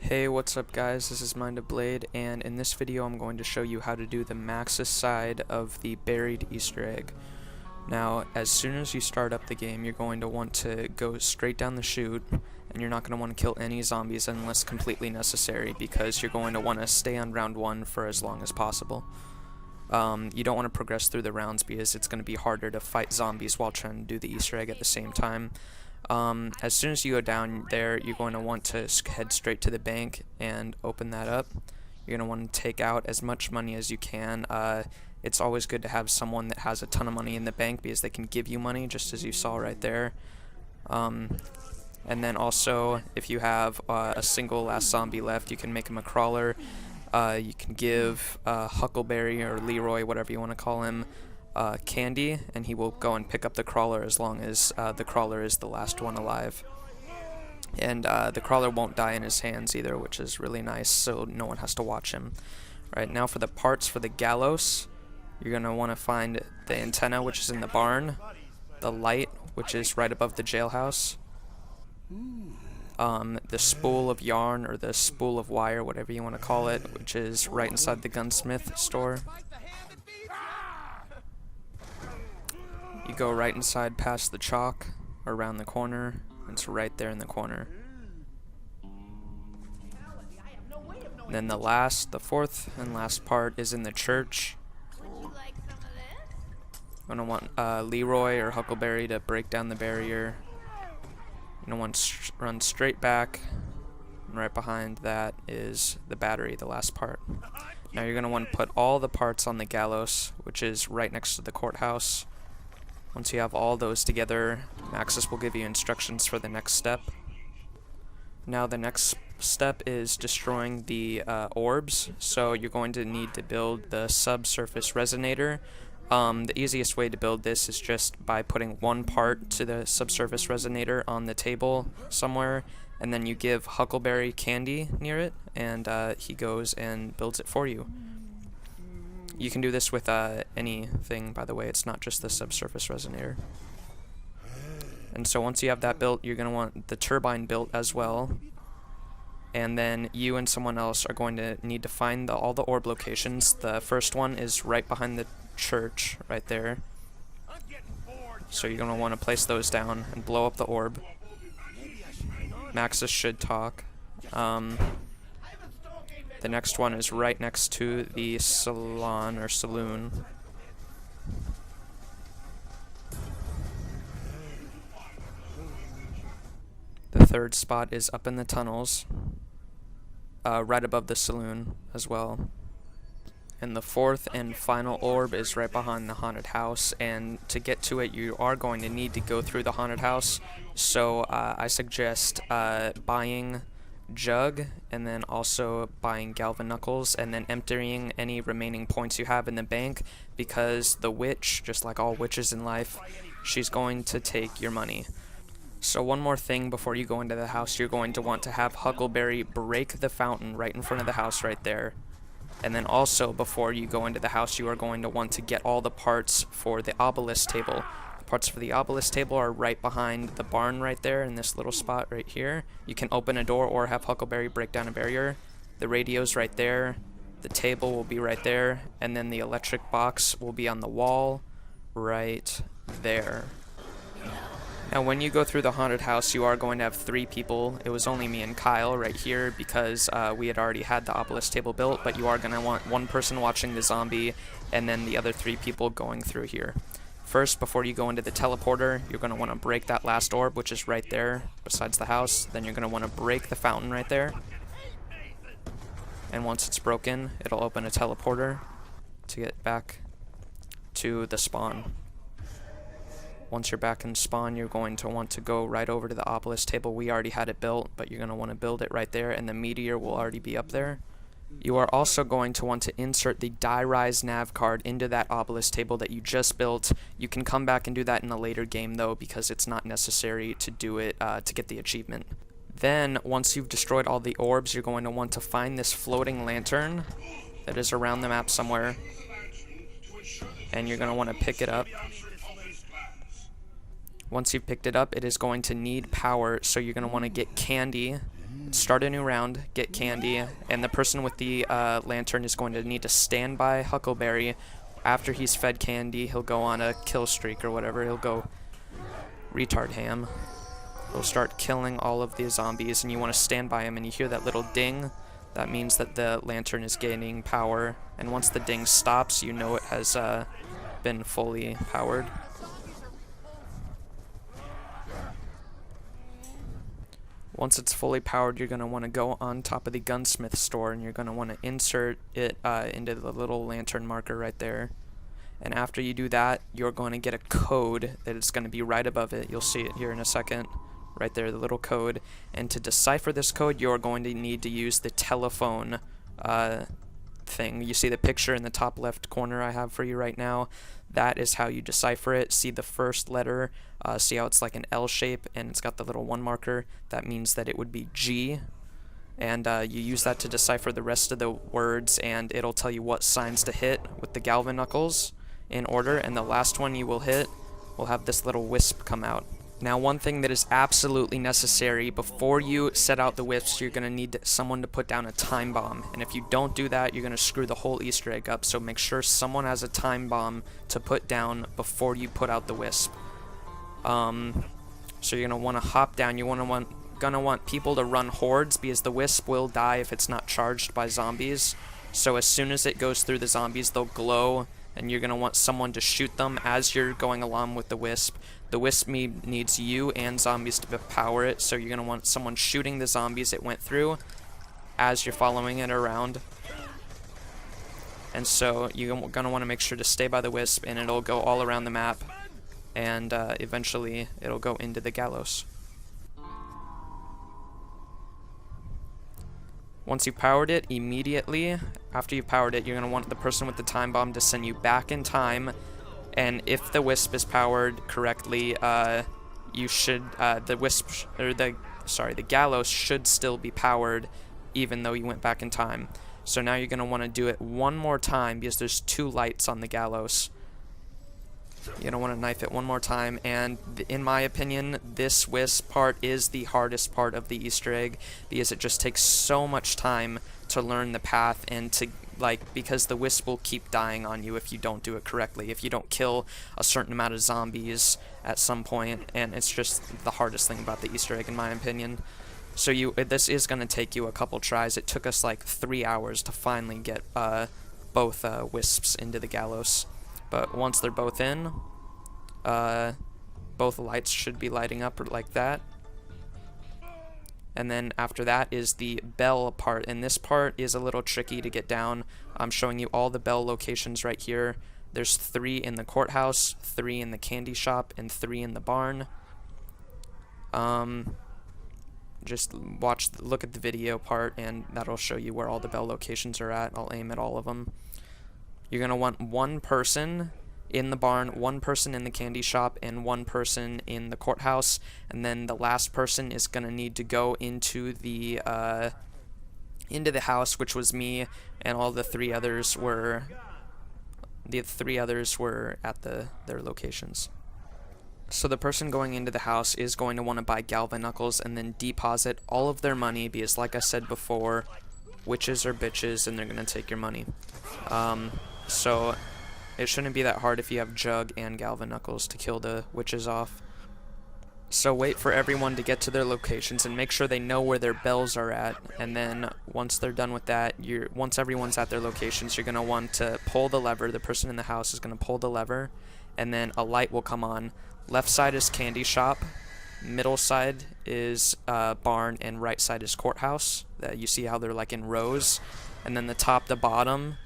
Hey, what's up guys, this is Mind of Blade, and in this video I'm going to show you how to do the Maxis side of the buried Easter egg. Now, as soon as you start up the game, you're going to want to go straight down the chute, and you're not going to want to kill any zombies unless completely necessary, because you're going to want to stay on round 1 for as long as possible. You don't want to progress through the rounds because it's going to be harder to fight zombies while trying to do the Easter egg at the same time. As soon as you go down there, you're going to want to head straight to the bank and open that up. You're going to want to take out as much money as you can. It's always good to have someone that has a ton of money in the bank because they can give you money, just as you saw right there. And then also, if you have a single last zombie left, you can make him a crawler. You can give Huckleberry or Leroy, whatever you want to call him, candy, and he will go and pick up the crawler as long as the crawler is the last one alive. And the crawler won't die in his hands either, which is really nice, so no one has to watch him. Right, now for the parts for the gallows, you're going to want to find the antenna, which is in the barn, the light, which is right above the jailhouse, the spool of yarn, or the spool of wire, whatever you want to call it, which is right inside the gunsmith store. You go right inside past the chalk, around the corner, and it's right there in the corner. And then the fourth and last part is in the church. I'm going to want Leroy or Huckleberry to break down the barrier. You're going to want to run straight back, and right behind that is the battery, the last part. Now you're going to want to put all the parts on the gallows, which is right next to the courthouse. Once you have all those together, Maxis will give you instructions for the next step. Now the next step is destroying the orbs, so you're going to need to build the subsurface resonator. The easiest way to build this is just by putting one part to the subsurface resonator on the table somewhere, and then you give Huckleberry candy near it, and he goes and builds it for you. You can do this with anything, by the way, it's not just the subsurface resonator. And so once you have that built, you're going to want the turbine built as well. And then you and someone else are going to need to find all the orb locations. The first one is right behind the church, right there. So you're going to want to place those down and blow up the orb. Maxis should talk. The next one is right next to the salon or saloon. The third spot is up in the tunnels, right above the saloon as well. And the fourth and final orb is right behind the haunted house, and to get to it you are going to need to go through the haunted house. So I suggest buying Jug, and then also buying Galvin Knuckles, and then emptying any remaining points you have in the bank, because the witch, just like all witches in life, she's going to take your money. So one more thing before you go into the house, you're going to want to have Huckleberry break the fountain right in front of the house right there. And then also before you go into the house, you are going to want to get all the parts for the Obelisk table. Parts for the Obelisk table are right behind the barn right there in this little spot right here. You can open a door or have Huckleberry break down a barrier. The radio's right there. The table will be right there. And then the electric box will be on the wall right there. Now when you go through the haunted house, you are going to have 3 people. It was only me and Kyle right here because we had already had the Obelisk table built, but you are going to want one person watching the zombie and then the other 3 people going through here. First, before you go into the teleporter, you're going to want to break that last orb, which is right there besides the house. Then you're going to want to break the fountain right there. And once it's broken, it'll open a teleporter to get back to the spawn. Once you're back in spawn, you're going to want to go right over to the Obelisk table. We already had it built, but you're going to want to build it right there, and the meteor will already be up there. You are also going to want to insert the Die Rise nav card into that Obelisk table that you just built. You can come back and do that in a later game though, because it's not necessary to do it to get the achievement. Then, once you've destroyed all the orbs, you're going to want to find this floating lantern that is around the map somewhere. And you're going to want to pick it up. Once you've picked it up, it is going to need power, so you're going to want to get candy start a new round, get candy, and the person with the lantern is going to need to stand by Huckleberry. After he's fed candy, he'll go on a kill streak or whatever. He'll go retard ham. He'll start killing all of the zombies, and you want to stand by him, and you hear that little ding. That means that the lantern is gaining power, and once the ding stops, you know it has been fully powered. Once it's fully powered, you're going to want to go on top of the gunsmith store, and you're going to want to insert it into the little lantern marker right there. And after you do that, you're going to get a code that is going to be right above it. You'll see it here in a second. Right there, the little code. And to decipher this code, you're going to need to use the telephone thing. You see the picture in the top left corner I have for you right now. That is how you decipher it. See the first letter. See how it's like an L shape and it's got the little 1 marker. That means that it would be G. And you use that to decipher the rest of the words, and it'll tell you what signs to hit with the Galvin knuckles in order. And the last one you will hit will have this little wisp come out. Now, one thing that is absolutely necessary before you set out the wisps, you're going to need someone to put down a time bomb. And if you don't do that, you're going to screw the whole Easter egg up. So make sure someone has a time bomb to put down before you put out the wisp. So you're going to want to hop down. You're gonna want people to run hordes, because the wisp will die if it's not charged by zombies. So as soon as it goes through the zombies, they'll glow, and you're going to want someone to shoot them as you're going along with the wisp. The wisp needs you and zombies to power it, so you're going to want someone shooting the zombies it went through as you're following it around. And so you're going to want to make sure to stay by the wisp, and it'll go all around the map, and eventually it'll go into the gallows. Once you've powered it, immediately after you've powered it, you're going to want the person with the time bomb to send you back in time. And if the wisp is powered correctly, you should the gallows should still be powered, even though you went back in time. So now you're going to want to do it one more time, because there's 2 lights on the gallows. You're going to want to knife it one more time, and in my opinion, this wisp part is the hardest part of the Easter egg, because it just takes so much time to learn the path, and to because the wisp will keep dying on you if you don't do it correctly, if you don't kill a certain amount of zombies at some point, and it's just the hardest thing about the Easter egg in my opinion. So this is going to take you a couple tries. It took us like 3 hours to finally get both wisps into the gallows. But once they're both in, both lights should be lighting up like that. And then after that is the bell part, and this part is a little tricky to get down. I'm showing you all the bell locations right here. There's 3 in the courthouse, 3 in the candy shop, and 3 in the barn. Just look at the video part, and that'll show you where all the bell locations are at. I'll aim at all of them. You're going to want 1 person in the barn, 1 person in the candy shop, and 1 person in the courthouse, and then the last person is going to need to go into the house, which was me, and all the 3 others were at their locations. So the person going into the house is going to want to buy Galvin knuckles and then deposit all of their money, because like I said before, witches are bitches and they're going to take your money. So it shouldn't be that hard if you have Jug and Galvin knuckles to kill the witches off. So wait for everyone to get to their locations and make sure they know where their bells are at, and then once they're done with that, once everyone's at their locations, you're going to want to pull the lever. The person in the house is going to pull the lever, and then a light will come on. Left side is candy shop, middle side is barn, and right side is courthouse. You see how they're like in rows, and then the top to bottom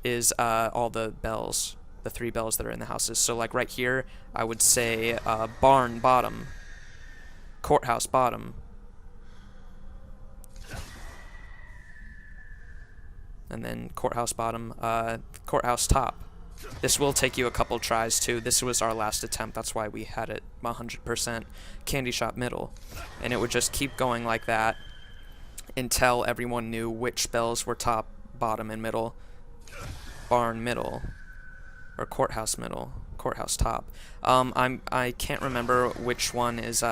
is all the bells, the 3 bells that are in the houses. So like right here, I would say barn bottom, courthouse bottom, and then courthouse bottom, courthouse top. This will take you a couple tries too. This was our last attempt, that's why we had it 100%. Candy shop middle, and it would just keep going like that until everyone knew which bells were top, bottom, and middle. Barn middle, or courthouse middle, courthouse top. I can't remember which one is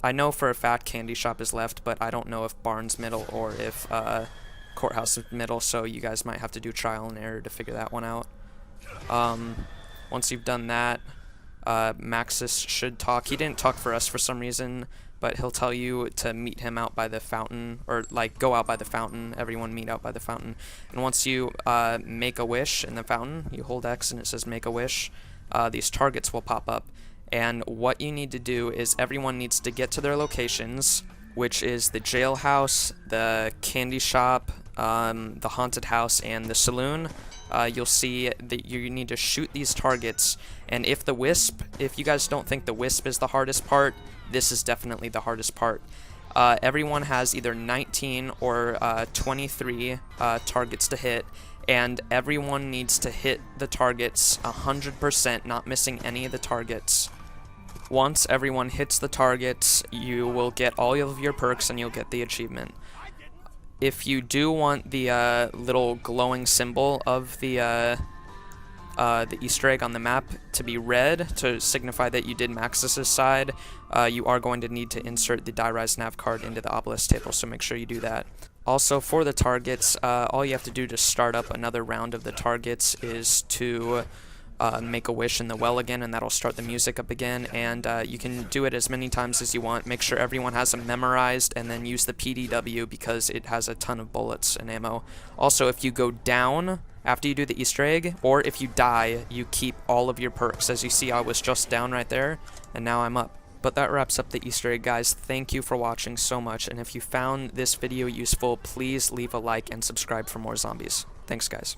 I know for a fact Candy Shop is left, but I don't know if Barn's middle or if Courthouse is middle, so you guys might have to do trial and error to figure that one out. Once you've done that, Maxis should talk. He didn't talk for us for some reason, but he'll tell you to meet him out by the fountain, or like go out by the fountain. Everyone meet out by the fountain. And once you make a wish in the fountain, you hold X and it says make a wish, these targets will pop up. And what you need to do is everyone needs to get to their locations, which is the jailhouse, the candy shop, the haunted house, and the saloon. You'll see that you need to shoot these targets, and if you guys don't think the wisp is the hardest part, this is definitely the hardest part. Everyone has either 19 or 23 targets to hit, and everyone needs to hit the targets 100%, not missing any of the targets. Once everyone hits the targets, you will get all of your perks and you'll get the achievement. If you do want the little glowing symbol of the Easter egg on the map to be red to signify that you did Maxis' side, you are going to need to insert the Die Rise nav card into the Obelisk table, so make sure you do that. Also, for the targets, all you have to do to start up another round of the targets is to make a wish in the well again, and that'll start the music up again, and you can do it as many times as you want. Make sure everyone has them memorized, and then use the PDW because it has a ton of bullets and ammo. Also, if you go down after you do the Easter egg, or if you die, you keep all of your perks. As you see, I was just down right there, and now I'm up. But that wraps up the Easter egg, guys. Thank you for watching so much, and if you found this video useful, please leave a like and subscribe for more zombies. Thanks, guys.